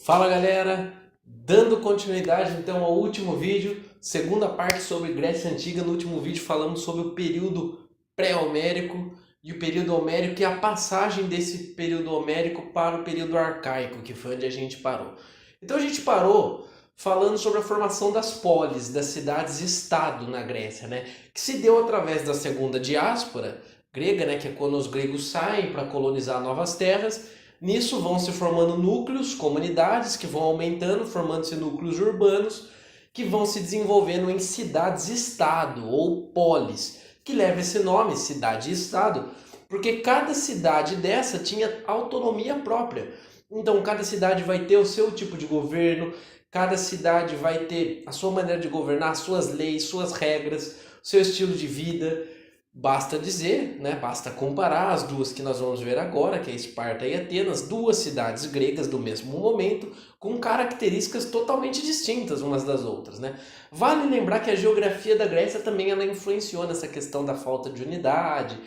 Fala galera, dando continuidade então ao último vídeo, segunda parte sobre Grécia Antiga. No último vídeo falamos sobre o período pré-homérico e o período homérico e a passagem desse período homérico para o período arcaico, que foi onde a gente parou. Então a gente parou falando sobre a formação das polis, das cidades-estado na Grécia, né? Que se deu através da segunda diáspora grega, né? Que é quando os gregos saem para colonizar novas terras. Nisso vão se formando núcleos, comunidades que vão aumentando, formando-se núcleos urbanos que vão se desenvolvendo em cidades-estado ou polis, que leva esse nome, cidade-estado, porque cada cidade dessa tinha autonomia própria. Então cada cidade vai ter o seu tipo de governo, cada cidade vai ter a sua maneira de governar, suas leis, suas regras, seu estilo de vida. Basta dizer, né, basta comparar as duas que nós vamos ver agora, que é Esparta e Atenas, duas cidades gregas do mesmo momento, com características totalmente distintas umas das outras, né? Vale lembrar que a geografia da Grécia também ela influenciou nessa questão da falta de unidade,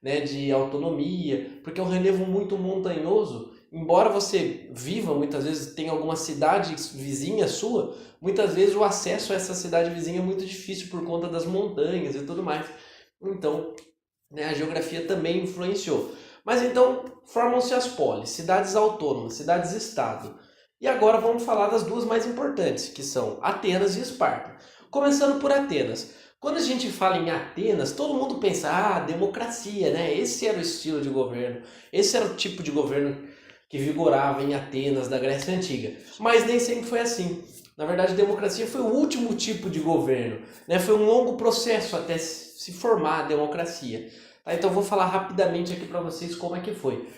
né, de autonomia, porque é um relevo muito montanhoso. Embora você viva, muitas vezes tenha alguma cidade vizinha sua, muitas vezes o acesso a essa cidade vizinha é muito difícil por conta das montanhas e tudo mais. Então, né, a geografia também influenciou. Mas então formam-se as polis, cidades autônomas, cidades-estado. E agora vamos falar das duas mais importantes, que são Atenas e Esparta. Começando por Atenas. Quando a gente fala em Atenas, todo mundo pensa, democracia, né? Esse era o estilo de governo, esse era o tipo de governo que vigorava em Atenas, da Grécia Antiga. Mas nem sempre foi assim. Na verdade, a democracia foi o último tipo de governo, né? Foi um longo processo até se formar a democracia. Tá? Então, vou falar rapidamente aqui para vocês como é que foi.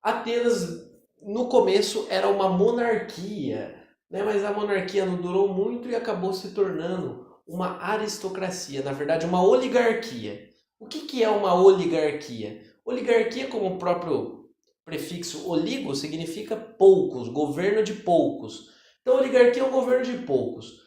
Atenas, no começo, era uma monarquia, né? Mas a monarquia não durou muito e acabou se tornando uma aristocracia, na verdade, uma oligarquia. O que, que é uma oligarquia? Oligarquia, como o próprio prefixo oligo, significa poucos, governo de poucos. Então, oligarquia é um governo de poucos.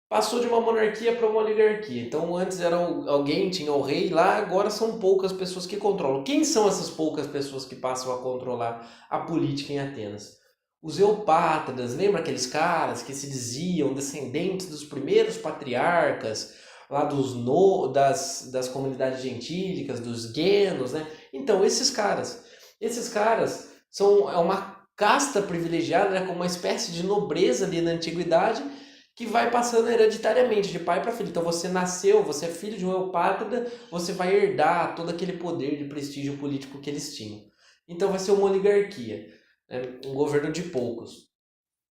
Passou de uma monarquia para uma oligarquia. Então, antes era alguém, tinha o rei lá, agora são poucas pessoas que controlam. Quem são essas poucas pessoas que passam a controlar a política em Atenas? Os Eupátridas, lembra aqueles caras que se diziam descendentes dos primeiros patriarcas, lá das comunidades gentílicas, dos guenos, né? Então, esses caras é uma casta privilegiada, né, como uma espécie de nobreza ali na antiguidade, que vai passando hereditariamente de pai para filho. Então você nasceu, você é filho de um eupátrida, você vai herdar todo aquele poder de prestígio político que eles tinham. Então vai ser uma oligarquia, né, um governo de poucos.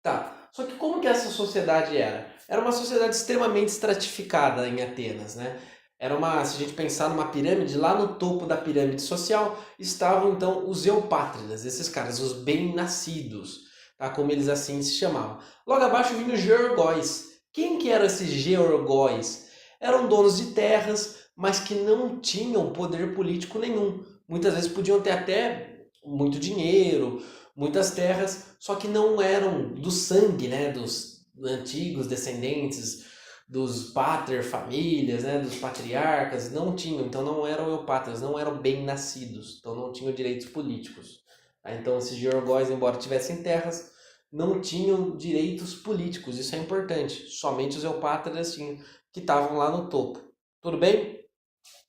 Tá. Só que como que essa sociedade era? Era uma sociedade extremamente estratificada em Atenas, né? Era uma, se a gente pensar numa pirâmide, lá no topo da pirâmide social estavam então os eupátridas, esses caras, os bem-nascidos, tá? Como eles assim se chamavam. Logo abaixo vinham os georgóis. Quem que eram esses georgóis? Eram donos de terras, mas que não tinham poder político nenhum. Muitas vezes podiam ter até muito dinheiro, muitas terras, só que não eram do sangue, né, dos antigos descendentes dos pater famílias, né, dos patriarcas, não tinham, então não eram eupátridas, não eram bem nascidos, então não tinham direitos políticos. Tá? Então esses georgóis, embora tivessem terras, não tinham direitos políticos, isso é importante. Somente os eupátridas tinham, que estavam lá no topo. Tudo bem?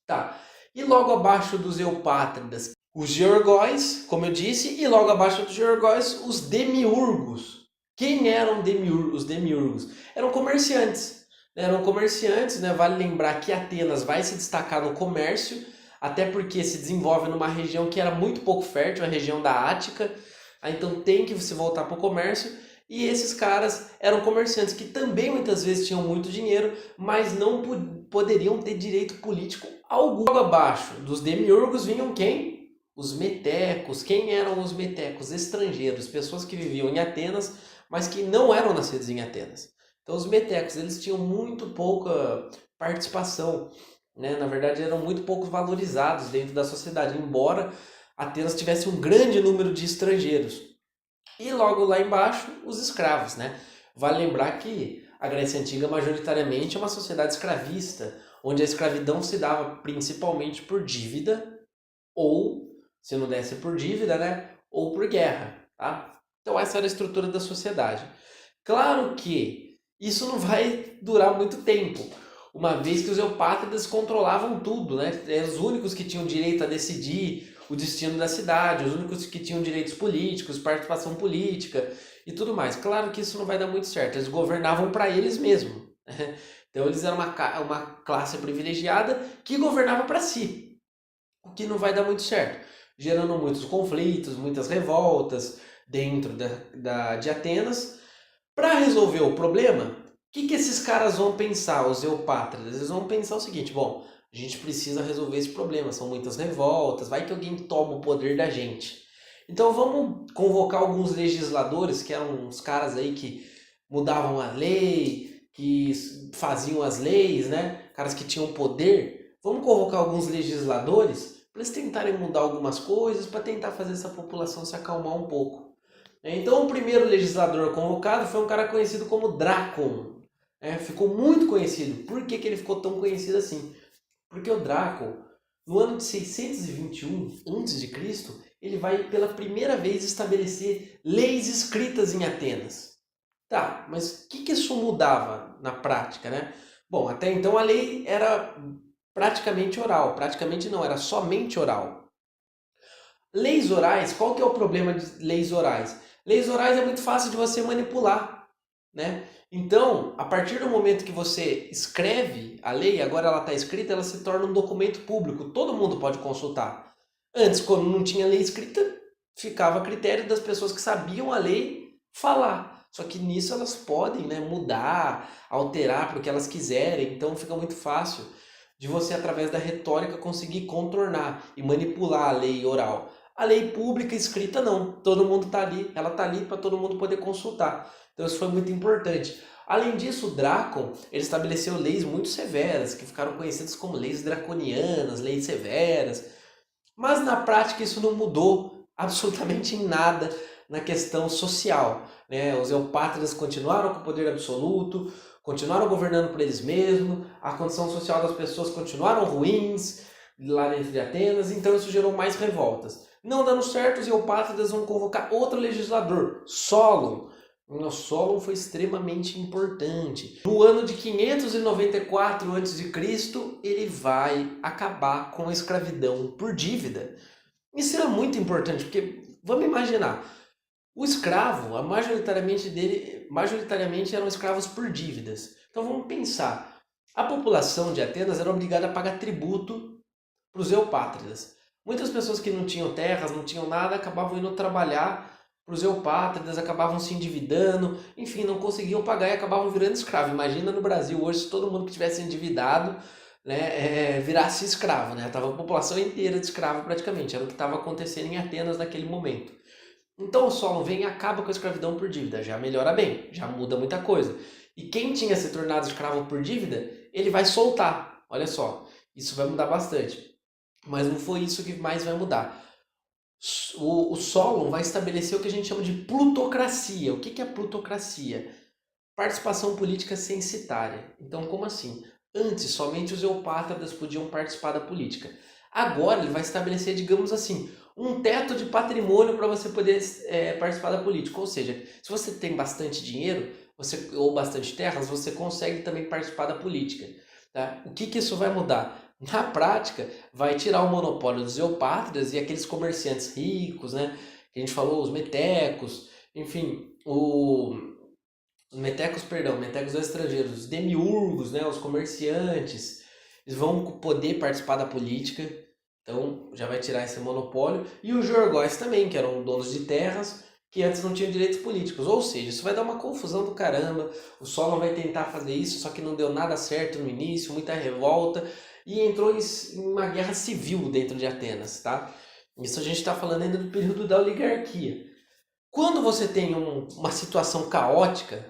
Tá. E logo abaixo dos eupátridas, os georgóis, como eu disse, e logo abaixo dos georgóis, os demiurgos. Quem eram os demiurgos? Eram comerciantes. Né? Eram comerciantes, né? Vale lembrar que Atenas vai se destacar no comércio, até porque se desenvolve numa região que era muito pouco fértil, a região da Ática. Então tem que se voltar para o comércio. E esses caras eram comerciantes que também muitas vezes tinham muito dinheiro, mas não poderiam ter direito político algum. Logo abaixo dos demiurgos vinham quem? Os metecos. Quem eram os metecos? Estrangeiros, pessoas que viviam em Atenas, mas que não eram nascidos em Atenas. Então os metecos, eles tinham muito pouca participação, né? Na verdade eram muito pouco valorizados dentro da sociedade, embora Atenas tivesse um grande número de estrangeiros. E logo lá embaixo, os escravos, né? Vale lembrar que a Grécia Antiga majoritariamente é uma sociedade escravista, onde a escravidão se dava principalmente por dívida ou, se não desse por dívida, né? Ou por guerra, tá? Então essa era a estrutura da sociedade. Claro que isso não vai durar muito tempo, uma vez que os eupátridas controlavam tudo, né? Eram os únicos que tinham direito a decidir o destino da cidade, os únicos que tinham direitos políticos, participação política e tudo mais. Claro que isso não vai dar muito certo, eles governavam para eles mesmos. Então eles eram uma classe privilegiada que governava para si, o que não vai dar muito certo, gerando muitos conflitos, muitas revoltas dentro de Atenas. Para resolver o problema, o que esses caras vão pensar, os eupátridas? Eles vão pensar o seguinte: bom, a gente precisa resolver esse problema, são muitas revoltas, vai que alguém toma o poder da gente. Então vamos convocar alguns legisladores, que eram uns caras aí que mudavam a lei, que faziam as leis, né? Caras que tinham poder. Vamos convocar alguns legisladores para eles tentarem mudar algumas coisas, para tentar fazer essa população se acalmar um pouco. Então o primeiro legislador convocado foi um cara conhecido como Drácon. Ficou muito conhecido. Por que ele ficou tão conhecido assim? Porque o Drácon, no ano de 621 a.C., ele vai pela primeira vez estabelecer leis escritas em Atenas. Tá, mas o que isso mudava na prática, né? Bom, até então a lei era praticamente oral. Praticamente não, era somente oral. Leis orais, qual que é o problema de leis orais? Leis orais é muito fácil de você manipular, né? Então, a partir do momento que você escreve a lei, agora ela está escrita, ela se torna um documento público, todo mundo pode consultar. Antes, quando não tinha lei escrita, ficava a critério das pessoas que sabiam a lei falar. Só que nisso elas podem, né, mudar, alterar para o que elas quiserem, então fica muito fácil de você, através da retórica, conseguir contornar e manipular a lei oral. A lei pública escrita não, todo mundo está ali, ela está ali para todo mundo poder consultar. Então isso foi muito importante. Além disso, o Drácon ele estabeleceu leis muito severas, que ficaram conhecidas como leis draconianas, leis severas. Mas na prática isso não mudou absolutamente em nada na questão social, né? Os eupátridas continuaram com o poder absoluto, continuaram governando por eles mesmos, a condição social das pessoas continuaram ruins lá dentro de Atenas, então isso gerou mais revoltas. Não dando certo, os eupátridas vão convocar outro legislador, Solon. O Solon foi extremamente importante. No ano de 594 a.C., ele vai acabar com a escravidão por dívida. Isso é muito importante, porque vamos imaginar, o escravo, majoritariamente eram escravos por dívidas. Então vamos pensar, a população de Atenas era obrigada a pagar tributo para os eupátridas. Muitas pessoas que não tinham terras, não tinham nada, acabavam indo trabalhar para os eupátridas, acabavam se endividando, enfim, não conseguiam pagar e acabavam virando escravo. Imagina no Brasil hoje se todo mundo que tivesse endividado, né, virasse escravo, né? Tava a população inteira de escravo praticamente, era o que estava acontecendo em Atenas naquele momento. Então o Solon vem e acaba com a escravidão por dívida, já melhora bem, já muda muita coisa. E quem tinha se tornado escravo por dívida, ele vai soltar. Olha só, isso vai mudar bastante. Mas não foi isso que mais vai mudar. O Solon vai estabelecer o que a gente chama de plutocracia. O que é plutocracia? Participação política censitária. Então, como assim? Antes, somente os eupátridas podiam participar da política. Agora, ele vai estabelecer, digamos assim, um teto de patrimônio para você poder participar da política. Ou seja, se você tem bastante dinheiro ou bastante terras, você consegue também participar da política. Tá? O que isso vai mudar? Na prática, vai tirar o monopólio dos eupátridas e aqueles comerciantes ricos, né? Que a gente falou, os metecos, enfim, metecos estrangeiros, os demiurgos, né? Os comerciantes, eles vão poder participar da política, então já vai tirar esse monopólio. E os jorgóis também, que eram donos de terras, que antes não tinham direitos políticos. Ou seja, isso vai dar uma confusão do caramba. O Solon vai tentar fazer isso, só que não deu nada certo no início, muita revolta, e entrou em uma guerra civil dentro de Atenas, tá? Isso a gente está falando ainda do período da oligarquia. Quando você tem uma situação caótica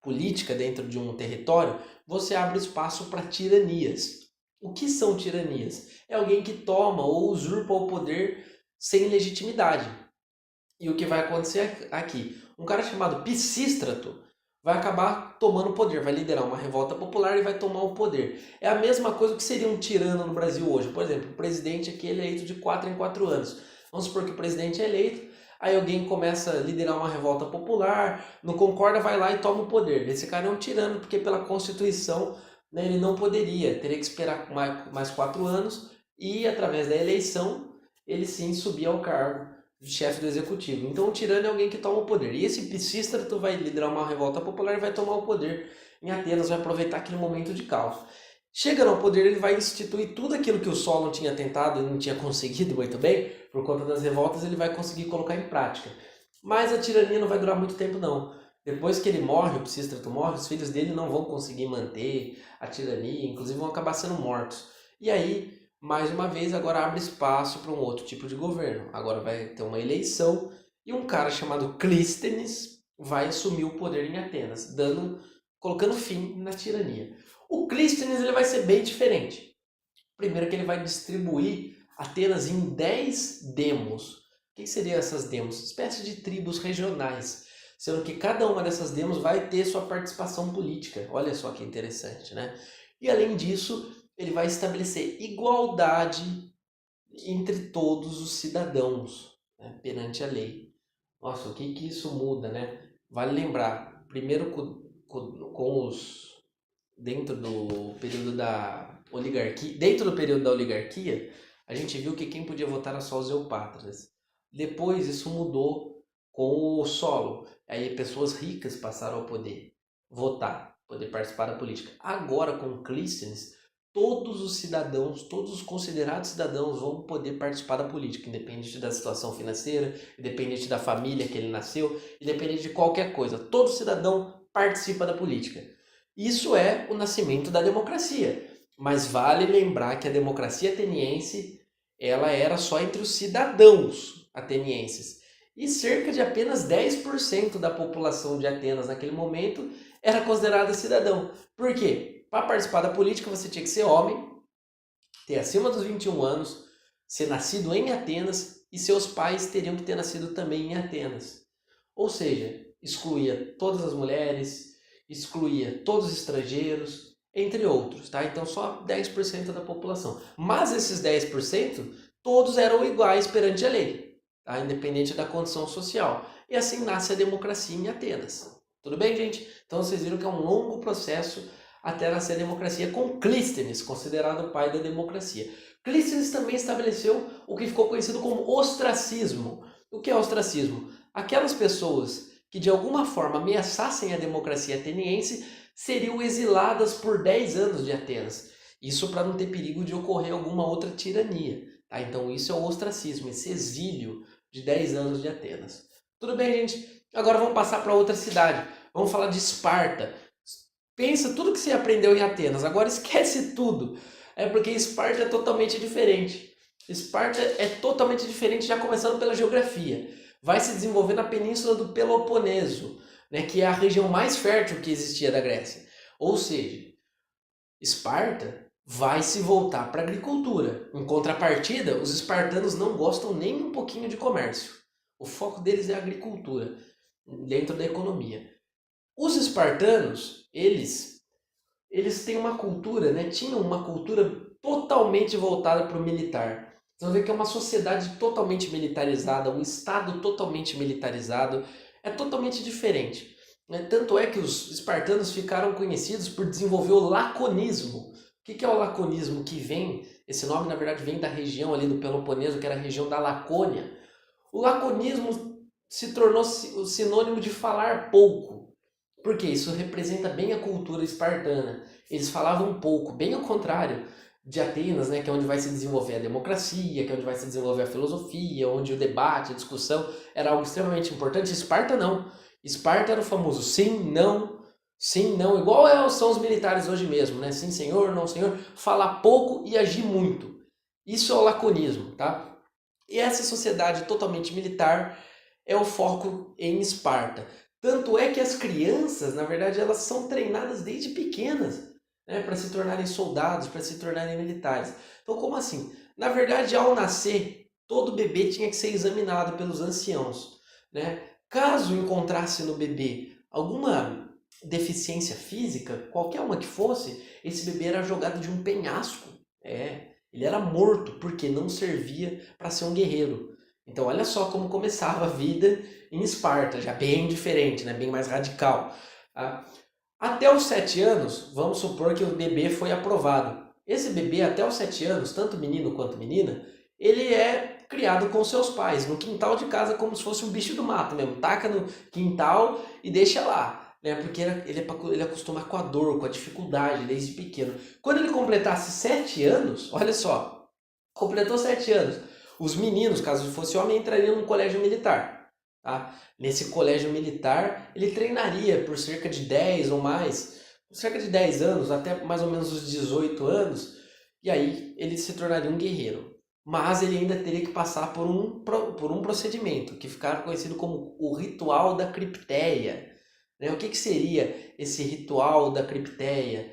política dentro de um território, você abre espaço para tiranias. O que são tiranias? É alguém que toma ou usurpa o poder sem legitimidade. E o que vai acontecer aqui? Um cara chamado Pisístrato vai acabar tomando o poder, vai liderar uma revolta popular e vai tomar o poder. É a mesma coisa que seria um tirano no Brasil hoje. Por exemplo, o presidente aqui é eleito de 4 em 4 anos. Vamos supor que o presidente é eleito, Aí alguém começa a liderar uma revolta popular, não concorda, vai lá e toma o poder. Esse cara é um tirano, porque pela Constituição, né, ele não poderia, teria que esperar mais 4 anos e, através da eleição, ele sim subir ao cargo de chefe do executivo. Então o tirano é alguém que toma o poder. E esse Pisístrato vai liderar uma revolta popular e vai tomar o poder em Atenas, vai aproveitar aquele momento de caos. Chega no poder, ele vai instituir tudo aquilo que o Solon tinha tentado e não tinha conseguido muito bem, por conta das revoltas, ele vai conseguir colocar em prática. Mas a tirania não vai durar muito tempo, não. Depois que ele morre, o Pisístrato morre, os filhos dele não vão conseguir manter a tirania, inclusive vão acabar sendo mortos. E aí, mais uma vez, agora abre espaço para um outro tipo de governo. Agora vai ter uma eleição e um cara chamado Clístenes vai assumir o poder em Atenas, colocando fim na tirania. O Clístenes ele vai ser bem diferente. Primeiro que ele vai distribuir Atenas em 10 demos. O que seriam essas demos? Espécie de tribos regionais, sendo que cada uma dessas demos vai ter sua participação política. Olha só que interessante, né? E além disso, ele vai estabelecer igualdade entre todos os cidadãos, né, perante a lei. Nossa, o que isso muda, né? Vale lembrar, primeiro com os dentro do período da oligarquia, a gente viu que quem podia votar era só os eupátridas. Depois isso mudou com o Solon. Aí pessoas ricas passaram a poder votar, poder participar da política. Agora com Clístenes, todos os cidadãos, todos os considerados cidadãos vão poder participar da política, independente da situação financeira, independente da família que ele nasceu, independente de qualquer coisa. Todo cidadão participa da política. Isso é o nascimento da democracia. Mas vale lembrar que a democracia ateniense ela era só entre os cidadãos atenienses. E cerca de apenas 10% da população de Atenas naquele momento era considerada cidadão. Por quê? Para participar da política você tinha que ser homem, ter acima dos 21 anos, ser nascido em Atenas e seus pais teriam que ter nascido também em Atenas. Ou seja, excluía todas as mulheres, excluía todos os estrangeiros, entre outros, tá? Então só 10% da população. Mas esses 10%, todos eram iguais perante a lei, tá? Independente da condição social. E assim nasce a democracia em Atenas. Tudo bem, gente? Então vocês viram que é um longo processo até nascer a democracia com Clístenes, considerado o pai da democracia. Clístenes também estabeleceu o que ficou conhecido como ostracismo. O que é ostracismo? Aquelas pessoas que de alguma forma ameaçassem a democracia ateniense seriam exiladas por 10 anos de Atenas. Isso para não ter perigo de ocorrer alguma outra tirania. Tá? Então isso é o ostracismo, esse exílio de 10 anos de Atenas. Tudo bem, gente? Agora vamos passar para outra cidade. Vamos falar de Esparta. Pensa tudo que você aprendeu em Atenas, agora esquece tudo. É porque Esparta é totalmente diferente. Esparta é totalmente diferente, já começando pela geografia. Vai se desenvolver na península do Peloponeso, né, que é a região mais fértil que existia da Grécia. Ou seja, Esparta vai se voltar para a agricultura. Em contrapartida, os espartanos não gostam nem um pouquinho de comércio. O foco deles é a agricultura, dentro da economia. Os espartanos, eles têm uma cultura, né? Tinham uma cultura totalmente voltada para o militar. Você vai ver que é uma sociedade totalmente militarizada, um estado totalmente militarizado, é totalmente diferente. Né? Tanto é que os espartanos ficaram conhecidos por desenvolver o laconismo. O que é o laconismo? Esse nome na verdade vem da região ali do Peloponeso, que era a região da Lacônia. O laconismo se tornou o sinônimo de falar pouco. Porque isso representa bem a cultura espartana. Eles falavam pouco, bem ao contrário de Atenas, né, que é onde vai se desenvolver a democracia, que é onde vai se desenvolver a filosofia, onde o debate, a discussão era algo extremamente importante. Esparta não. Esparta era o famoso sim, não, igual são os militares hoje mesmo, né? Sim, senhor, não, senhor. Falar pouco e agir muito. Isso é o laconismo, tá? E essa sociedade totalmente militar é o foco em Esparta. Tanto é que as crianças, na verdade, elas são treinadas desde pequenas, né, para se tornarem soldados, para se tornarem militares. Então, como assim? Na verdade, ao nascer, todo bebê tinha que ser examinado pelos anciãos, né? Caso encontrasse no bebê alguma deficiência física, qualquer uma que fosse, esse bebê era jogado de um penhasco. Ele era morto porque não servia para ser um guerreiro. Então olha só como começava a vida em Esparta, já bem diferente, né? Bem mais radical. Tá? Até os 7 anos, vamos supor que o bebê foi aprovado. Esse bebê, até os 7 anos, tanto menino quanto menina, ele é criado com seus pais, no quintal de casa, como se fosse um bicho do mato mesmo. Taca no quintal e deixa lá, né? Porque ele acostuma com a dor, com a dificuldade desde pequeno. Quando ele completasse 7 anos, olha só, completou 7 anos, os meninos, caso fosse homem, entrariam no colégio militar. Tá? Nesse colégio militar, ele treinaria por cerca de 10 ou mais, cerca de 10 anos, até mais ou menos os 18 anos, e aí ele se tornaria um guerreiro. Mas ele ainda teria que passar por um procedimento, que ficaram conhecido como o ritual da cripteia. Né? O que seria esse ritual da cripteia?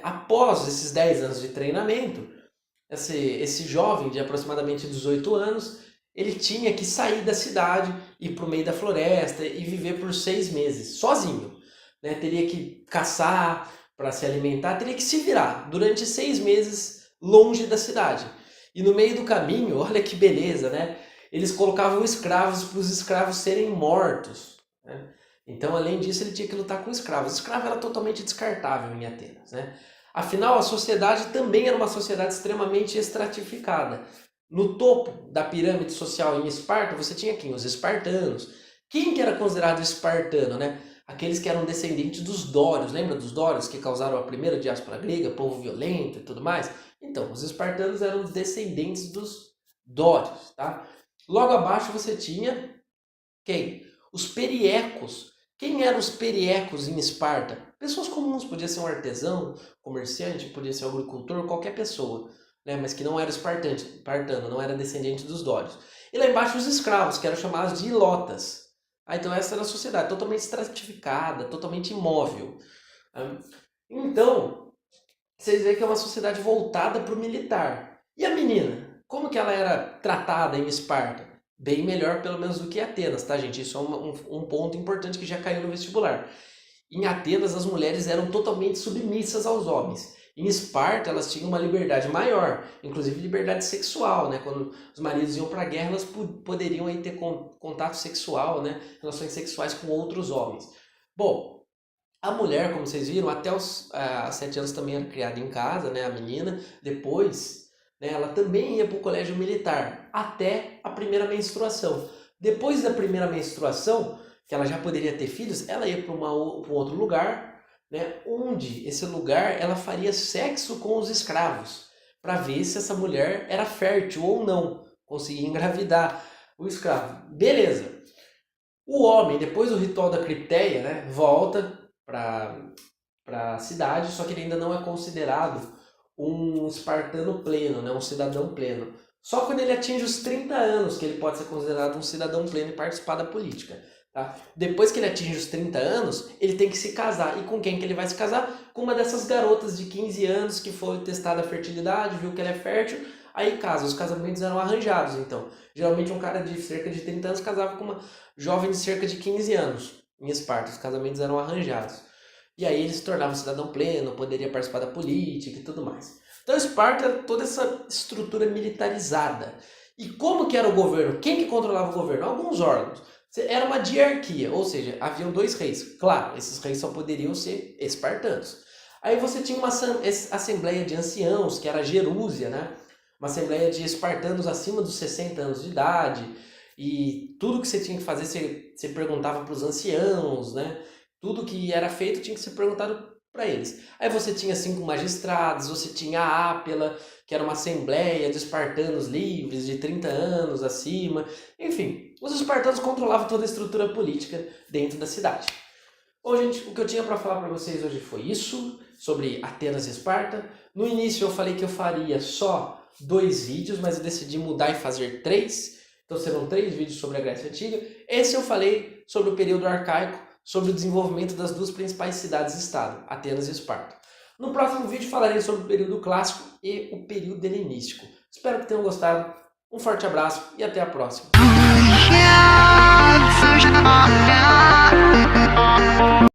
Após esses 10 anos de treinamento, esse jovem de aproximadamente 18 anos, ele tinha que sair da cidade, ir para o meio da floresta e viver por 6 meses, sozinho. Né? Teria que caçar para se alimentar, teria que se virar durante 6 meses longe da cidade. E no meio do caminho, olha que beleza, né? Eles colocavam escravos para os escravos serem mortos. Né? Então, além disso, ele tinha que lutar com escravos. Escravo era totalmente descartável em Atenas. Né? Afinal, a sociedade também era uma sociedade extremamente estratificada. No topo da pirâmide social em Esparta, você tinha quem? Os espartanos. Quem que era considerado espartano, né? Aqueles que eram descendentes dos dórios. Lembra dos dórios que causaram a primeira diáspora grega, povo violento e tudo mais? Então, os espartanos eram os descendentes dos dórios, tá? Logo abaixo você tinha quem? Os periecos. Quem eram os periecos em Esparta? Pessoas comuns, podia ser um artesão, comerciante, podia ser um agricultor, qualquer pessoa, né? Mas que não era espartano, não era descendente dos dórios. E lá embaixo os escravos, que eram chamados de ilotas. Então essa era a sociedade, totalmente estratificada, totalmente imóvel. Então, vocês veem que é uma sociedade voltada para o militar. E a menina? Como que ela era tratada em Esparta? Bem melhor, pelo menos, do que Atenas, tá, gente? Isso é um ponto importante que já caiu no vestibular. Em Atenas, as mulheres eram totalmente submissas aos homens. Em Esparta, elas tinham uma liberdade maior, inclusive liberdade sexual, né? Quando os maridos iam para a guerra, elas poderiam aí ter contato sexual, né? Relações sexuais com outros homens. Bom, a mulher, como vocês viram, até os 7 anos também era criada em casa, né? A menina. Depois, né, ela também ia para o colégio militar, até a primeira menstruação. Depois da primeira menstruação, que ela já poderia ter filhos, ela ia para um outro lugar, né, onde esse lugar ela faria sexo com os escravos, para ver se essa mulher era fértil ou não, conseguia engravidar o escravo. Beleza. O homem, depois do ritual da cripteia, né, volta para a cidade, só que ele ainda não é considerado um espartano pleno, né, um cidadão pleno. Só quando ele atinge os 30 anos que ele pode ser considerado um cidadão pleno e participar da política. Tá? Depois que ele atinge os 30 anos, ele tem que se casar. E com quem que ele vai se casar? Com uma dessas garotas de 15 anos que foi testada a fertilidade, viu que ela é fértil, aí casa. Os casamentos eram arranjados, então. Geralmente um cara de cerca de 30 anos casava com uma jovem de cerca de 15 anos em Esparta. Os casamentos eram arranjados. E aí ele se tornava um cidadão pleno, poderia participar da política e tudo mais. Então Esparta era toda essa estrutura militarizada. E como que era o governo? Quem que controlava o governo? Alguns órgãos. Era uma diarquia, ou seja, haviam 2 reis. Claro, esses reis só poderiam ser espartanos. Aí você tinha uma assembleia de anciãos, que era a gerúsia, né? Uma assembleia de espartanos acima dos 60 anos de idade. E tudo que você tinha que fazer, você perguntava para os anciãos, né? Tudo que era feito tinha que ser perguntado para eles. Aí você tinha 5 magistrados, você tinha a Ápela, que era uma assembleia de espartanos livres de 30 anos acima. Enfim, os espartanos controlavam toda a estrutura política dentro da cidade. Bom, gente, o que eu tinha para falar para vocês hoje foi isso, sobre Atenas e Esparta. No início eu falei que eu faria só 2 vídeos, mas eu decidi mudar e fazer 3. Então serão 3 vídeos sobre a Grécia Antiga. Esse eu falei sobre o período arcaico, sobre o desenvolvimento das 2 principais cidades-estado, Atenas e Esparta. No próximo vídeo falarei sobre o período clássico e o período helenístico. Espero que tenham gostado. Um forte abraço e até a próxima.